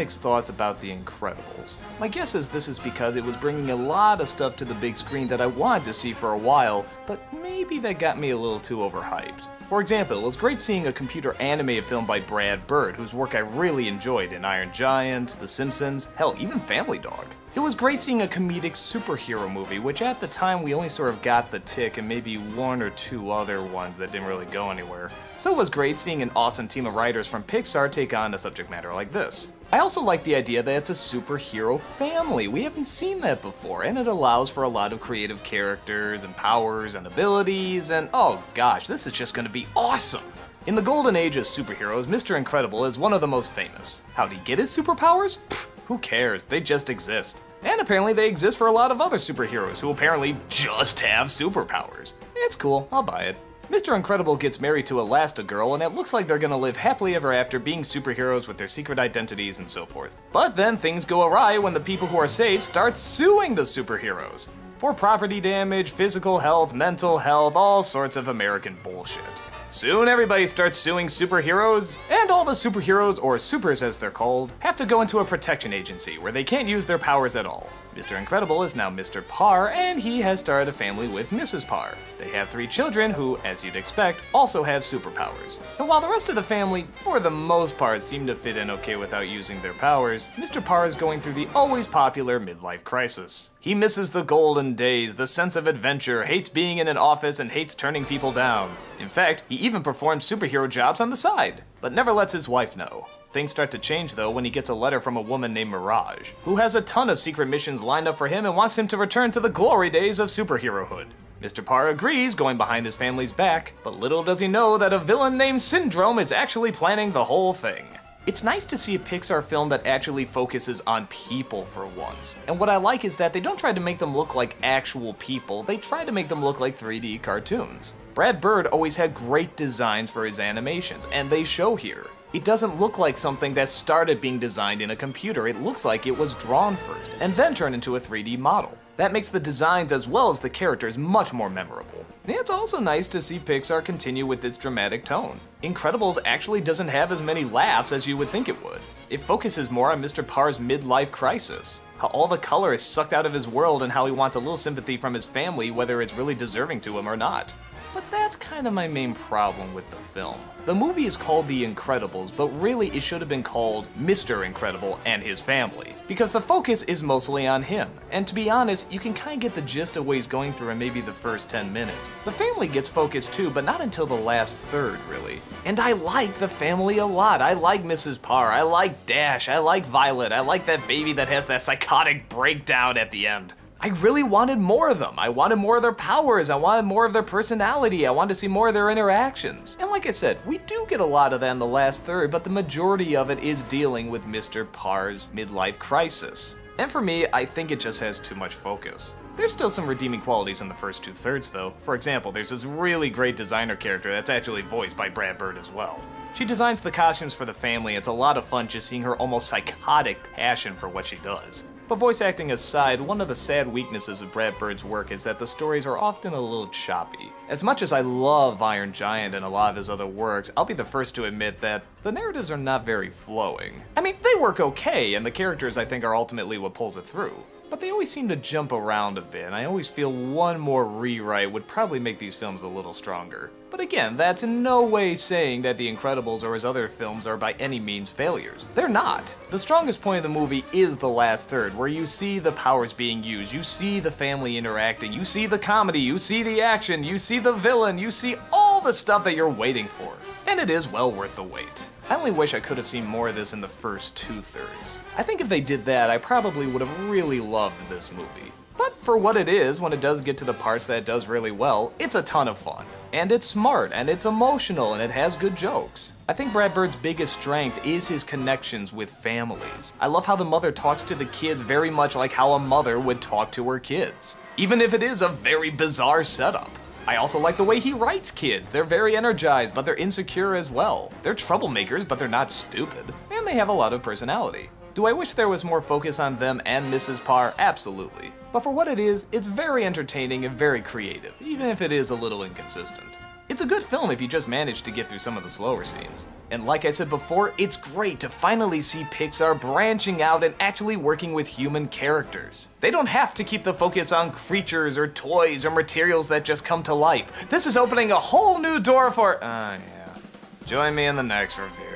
mixed thoughts about The Incredibles. My guess is this is because it was bringing a lot of stuff to the big screen that I wanted to see for a while, but maybe that got me a little too overhyped. For example, it was great seeing a computer animated film by Brad Bird, whose work I really enjoyed in Iron Giant, The Simpsons, hell, even Family Dog. It was great seeing a comedic superhero movie, which at the time we only sort of got The Tick and maybe one or two other ones that didn't really go anywhere. So it was great seeing an awesome team of writers from Pixar take on a subject matter like this. I also like the idea that it's a superhero family. We haven't seen that before, and it allows for a lot of creative characters and powers and abilities, and oh gosh, this is just gonna be awesome! In the golden age of superheroes, Mr. Incredible is one of the most famous. How'd he get his superpowers? Pfft, who cares? They just exist. And apparently they exist for a lot of other superheroes who apparently just have superpowers. It's cool, I'll buy it. Mr. Incredible gets married to Elastigirl, and it looks like they're gonna live happily ever after being superheroes with their secret identities and so forth. But then things go awry when the people who are saved start suing the superheroes for property damage, physical health, mental health, all sorts of American bullshit. Soon everybody starts suing superheroes, and all the superheroes, or supers as they're called, have to go into a protection agency where they can't use their powers at all. Mr. Incredible is now Mr. Parr, and he has started a family with Mrs. Parr. They have 3 children who, as you'd expect, also have superpowers. And while the rest of the family, for the most part, seem to fit in okay without using their powers, Mr. Parr is going through the always popular midlife crisis. He misses the golden days, the sense of adventure, hates being in an office, and hates turning people down. In fact, he even performs superhero jobs on the side, but never lets his wife know. Things start to change though when he gets a letter from a woman named Mirage, who has a ton of secret missions lined up for him and wants him to return to the glory days of superherohood. Mr. Parr agrees, going behind his family's back, but little does he know that a villain named Syndrome is actually planning the whole thing. It's nice to see a Pixar film that actually focuses on people for once. And what I like is that they don't try to make them look like actual people, they try to make them look like 3D cartoons. Brad Bird always had great designs for his animations, and they show here. It doesn't look like something that started being designed in a computer, it looks like it was drawn first, and then turned into a 3D model. That makes the designs as well as the characters much more memorable. It's also nice to see Pixar continue with its dramatic tone. Incredibles actually doesn't have as many laughs as you would think it would. It focuses more on Mr. Parr's midlife crisis, how all the color is sucked out of his world and how he wants a little sympathy from his family whether it's really deserving to him or not. But that's kind of my main problem with the film. The movie is called The Incredibles, but really it should have been called Mr. Incredible and His Family, because the focus is mostly on him. And to be honest, you can kind of get the gist of what he's going through in maybe the first 10 minutes. The family gets focused too, but not until the last third, really. And I like the family a lot. I like Mrs. Parr, I like Dash, I like Violet, I like that baby that has that psychotic breakdown at the end. I really wanted more of them. I wanted more of their powers. I wanted more of their personality. I wanted to see more of their interactions. And like I said, we do get a lot of that in the last third, but the majority of it is dealing with Mr. Parr's midlife crisis. And for me, I think it just has too much focus. There's still some redeeming qualities in the first 2/3 though. For example, there's this really great designer character that's actually voiced by Brad Bird as well. She designs the costumes for the family. It's a lot of fun just seeing her almost psychotic passion for what she does. But voice acting aside, one of the sad weaknesses of Brad Bird's work is that the stories are often a little choppy. As much as I love Iron Giant and a lot of his other works, I'll be the first to admit that the narratives are not very flowing. I mean, they work okay, and the characters I think are ultimately what pulls it through. But they always seem to jump around a bit, and I always feel one more rewrite would probably make these films a little stronger. But again, that's in no way saying that The Incredibles or his other films are by any means failures. They're not. The strongest point of the movie is the last third, where you see the powers being used, you see the family interacting, you see the comedy, you see the action, you see the villain, you see all the stuff that you're waiting for. And it is well worth the wait. I only wish I could have seen more of this in the first 2/3. I think if they did that, I probably would have really loved this movie. But for what it is, when it does get to the parts that it does really well, it's a ton of fun. And it's smart, and it's emotional, and it has good jokes. I think Brad Bird's biggest strength is his connections with families. I love how the mother talks to the kids very much like how a mother would talk to her kids, even if it is a very bizarre setup. I also like the way he writes kids. They're very energized, but they're insecure as well. They're troublemakers, but they're not stupid. And they have a lot of personality. Do I wish there was more focus on them and Mrs. Parr? Absolutely. But for what it is, it's very entertaining and very creative, even if it is a little inconsistent. It's It's a good film if you just manage to get through some of the slower scenes. And like I said before, it's great to finally see Pixar branching out and actually working with human characters. They don't have to keep the focus on creatures or toys or materials that just come to life. This is opening a whole new door for, yeah. Join me in the next review.